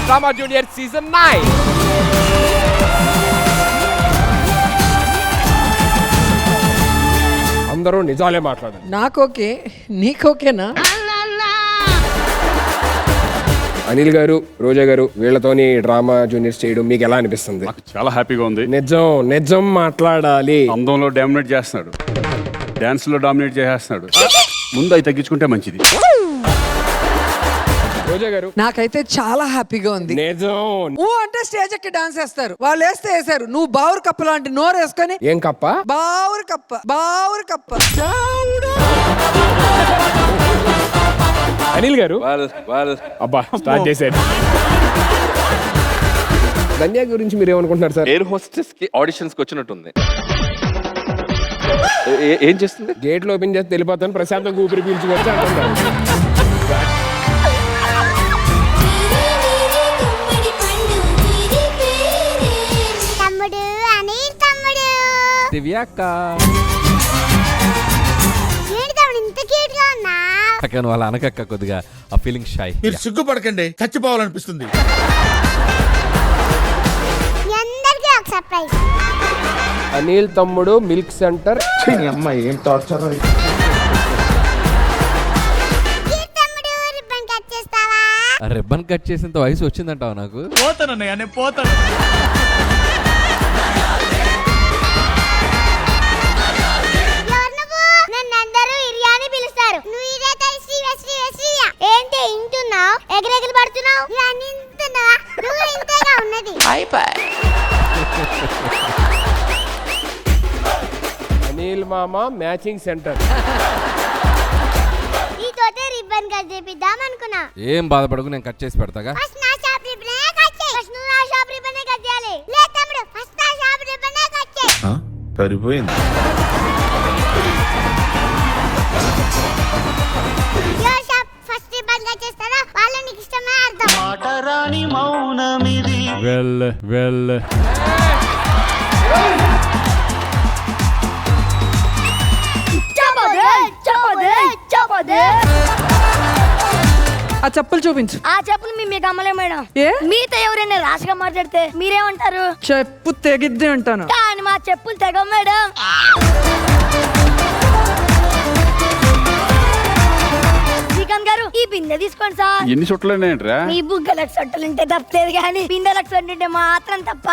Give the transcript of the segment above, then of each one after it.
Drama junior season 9. అందరూ నిజాలే మాట్లాడారు. నాకోకే, నీకోకేనా? అనిల్ గారు, రోజా గారు వీళ్ళతోని డ్రామా జూనియర్స్ చేయడం మీకు ఎలా అనిపిస్తుంది? నాకు చాలా హ్యాపీగా ఉంది. నిజం మాట్లాడాలి. అందంలో డామినేట్ చేస్తున్నాడు, డాన్స్ లో డామినేట్ చేసేస్తున్నాడు. ముందు అవి తగ్గించుకుంటే మంచిది. రోజా గారు, నాకైతే చాలా హ్యాపీగా ఉంది. నిజం అంటే స్టేజ్ ఎక్కి డాన్స్ వేస్తారు, వాళ్ళు వేస్తే వేసారు. నువ్వు బావురు కప్ప లాంటి నోరు వేసుకొని ఏం కప్ప? బావురు కప్ప. అనిల్ గారు అబ్బా స్టార్ట్ చేశారు. ధన్య గురించి మీరు ఏమనుకుంటున్నారు సార్? ఎయిర్ హోస్టెస్ కి ఆడిషన్స్ కి వచ్చినట్టుంది. ఏం చేస్తుంది? గేట్లు ఓపెన్ చేస్తే వెళ్ళిపోతాను, ప్రశాంతంగా ఊపిరి పీల్చుకోవచ్చు అంటున్నారు. దివ్యాక్క నువ్వు అలా అనకక్క, కొద్దిగా ఆ ఫీలింగ్ షై. మీరు సిగ్గుపడకండి, చచ్చిపోవాలనిపిస్తుంది. అనిల్ తమ్ముడు మిల్క్ సెంటర్. అమ్మాయి ఏం టార్చర్. రిబ్బన్ కట్ చేసేంత వయసు వచ్చిందంటావు నాకు? పోతానన్నయ్య, నేను పోతాను. ఏంటి ఇంటున్నావు? ఎగరెగలు పడుతున్నావు. ఉన్నది అనిల్ మామ మ్యాచింగ్ సెంటర్. నీతోటే రిబ్బన్ కట్ చేపిద్దాం అనుకున్నా. ఏం బాధపడకు, నేను కట్ చేసి పెడతాగా. ఫస్ట్ నా షాప్ రిబ్బనే కట్ చేయి. ఫస్ట్ నువ్వు నా షాప్ రిబ్బనే కట్ చేయాలి. లే తమ్ముడు, ఫస్ట్ నా షాప్ రిబ్బనే కట్ చేయి. సరిపోయింది. వెల్ ఆ చెప్పులు చూపించు. ఆ చెప్పులు మీకు అమ్మలే మేడం. ఏ మీతో ఎవరైనా రాష్గా మాట్లాడితే మీరేమంటారు? చెప్పు తెగిద్ది అంటాను. కానీ మా చెప్పులు తెగ మేడం. శ్రీకాంత్ గారు, ఈ బిందె తీసుకోండి సార్. ఎన్ని చుట్టలేంట్రా? మీ బుగ్గలకు సొట్టలుంటే తప్పలేదు, కానీ బిందెలకు సొట్టుంటే మాత్రం తప్ప.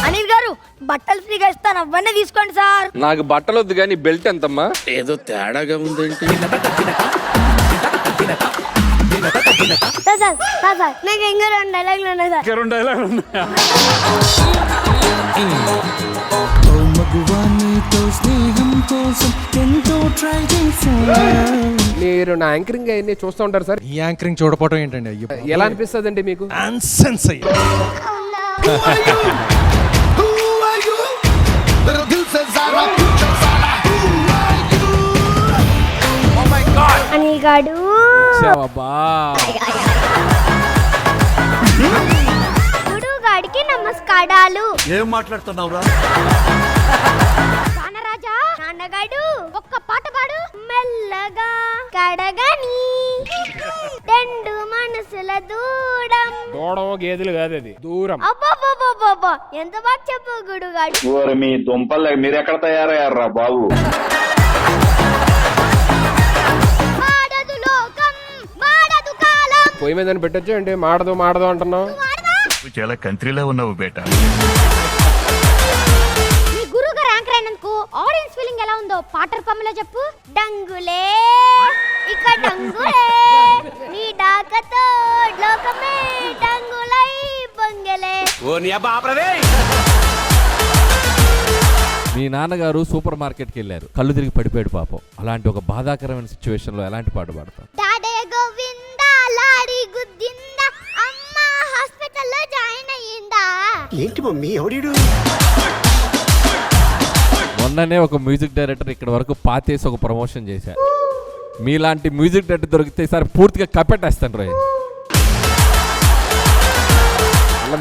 అనిల్ గారు, బట్టలు ఫ్రీగా ఇస్తాను, అవన్నీ తీసుకోండి సార్. నాకు బట్టలు వద్దు కానీ బెల్ట్ ఎంతమ్మా? ఏదో తేడాగా ఉందేంటి? నాకు ఇంకా 2 డైలాగులు ఉన్నాయి సార్. 2 డైలాగులు ఉన్నాయా? మీరు నా యాంకరింగ్ అవన్నీ చూస్తూ ఉంటారు సార్? ఈ యాంకరింగ్ చూడపోవడం ఏంటండి? ఎలా అనిపిస్తుంది అండి మీకు? నాన్సెన్స్ అయ్యా. అనిల్ గాడు గుడుగాడికి నమస్కారాలు. ఏం మాట్లాడుతున్నావురా? రాజా నాన్నగాడు ఒక్క పాట పాడు. మెల్లగా కడగని 2 మనసుల దూరం. దూడమో గేదెలు కాదు, అది దూరం. అబ్బా ఎంత బాగా చెప్పు గుడుగాడు. మీ దుంపలు మీరు ఎక్కడ తయారయ్యారా బాబు? మాడదు లోకం, మాడదు కాలం. పొయ్యి మీద పెట్టచ్చు అంటే మాడదు అంటున్నావు. చాలా కంట్రీలో ఉన్నావు బేటా. మీ గురుగారు యాంకర్ అయినందుకు ఆడియన్స్ ఫీలింగ్ ఎలా ఉందో పాట రూపంలో చెప్పు. డంగులే ఇక డంగులే, నీ డాకతో లోకమే డంగులై పొంగలే. మీ నాన్నగారు సూపర్ మార్కెట్కి వెళ్ళారు, కళ్ళు తిరిగి పడిపోయాడు పాపం. అలాంటి ఒక బాధాకరమైన సిచ్యువేషన్ లో ఎలాంటి పాట పాడతాం? డాడే గోవిందా లాడి గుద్దిందా, అమ్మ హాస్పిటల్లో జాయిన్ అయ్యిందా. ఏంటి మమ్మీ ఎవడీడు? మొన్ననే ఒక మ్యూజిక్ డైరెక్టర్ ఇక్కడ వరకు పాతేసి ఒక ప్రమోషన్ చేశారు. మీలాంటి మ్యూజిక్ డైరెక్టర్ దొరికితే ఈసారి పూర్తిగా కప్పెట్టేస్తాను రోయ్.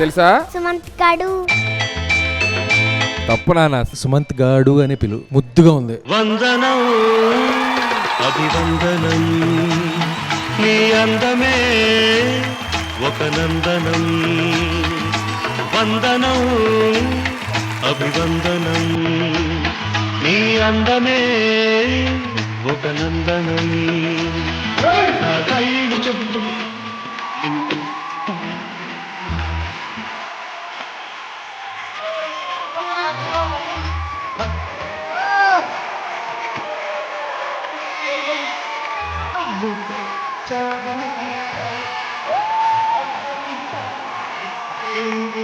తెలుసా సుమంత్ గాడు? తప్పు నాన్న, సుమంత్ గాడు అని పిలు, ముద్దుగా ఉంది. వందనం అభివందనం నీ అందమే ఒక నందనం వందనం అభివందనం నీ అందమే ఒక నందనం నా కళ్ళు చెబుతూ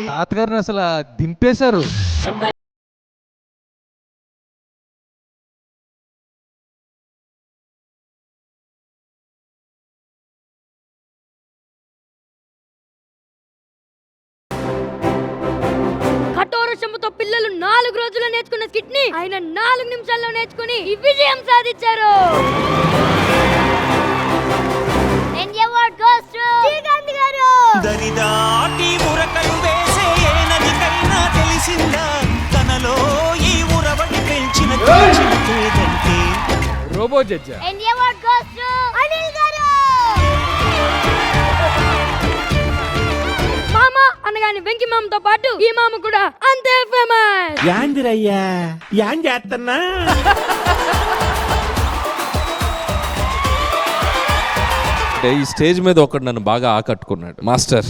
తాతగారిని అసలు దింపేశారు. కఠోర శ్రమతో పిల్లలు 4 రోజుల్లో నేర్చుకున్న స్కిట్ ని ఆయన 4 నిమిషాల్లో నేర్చుకుని ఈ విజయం సాధించారు. దరిదాటి ఉరకలు వేసే ఏ నదికైనా తెలిసిందా తనలో ఈ ఉరవడి పెంచిన లేదంటే రోబో జడ్జా మామ అనగానే వెంకి మామతో పాటు ఈ మామ కూడా అంతే ఫేమస్. యాందిరయ్యా యాం చేస్తున్నా అంటే ఈ స్టేజ్ మీద ఒకడు నన్ను బాగా ఆకట్టుకున్నాడు. మాస్టర్,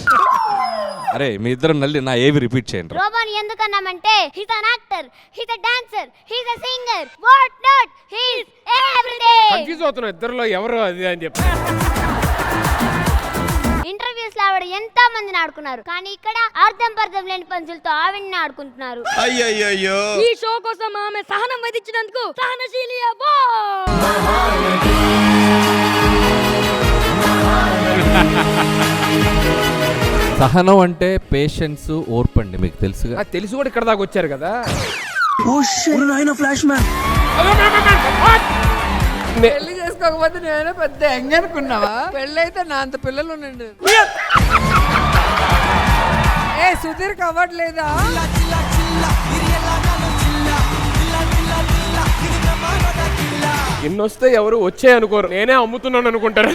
అరే మీ ఇద్దరు నల్లి నా ఏవి రిపీట్ చేయండి. రోబోని ఎందుకన్నామంటే he's an actor, he's a dancer, he's a singer, what not, he's everything. Confuse అవుతున్నా ఇద్దరులో ఎవరు అది అని చెప్పి. ఇంటర్వ్యూస్ లో ఆవిడ ఎంతో మందిని ఆడుకున్నారు, కానీ ఇక్కడ అర్థం పర్థం లేని పంచులతో ఆవిడ్ని ఆడుకుంటున్నారు. అయ్యయ్యో ఈ షో కోసం ఆమె సహనం వహించినందుకు సహనశీలి అబ్బో. సహనం అంటే పేషెన్స్, ఓర్పండి, మీకు తెలుసుగా. నాకు తెలిసి కూడా ఇక్కడ దాకా వచ్చారు కదా. ఫ్లాష్ మ్యాన్ పెళ్లి చేసుకోకపోతే నేను పెద్ద ఎంగ అనుకున్నావా? పెళ్ళైతే నా అంత పిల్లలు ఉండండి. ఏ సుధీర్ అవ్వట్లేదా? ఇన్నొస్తే ఎవరు వచ్చే అనుకోరు, నేనే అమ్ముతున్నాను అనుకుంటారు.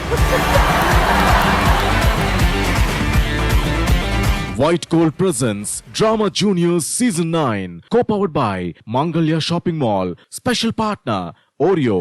White Gold presents Drama Juniors Season 9, co-powered by Mangalya Shopping Mall, special partner Oreo.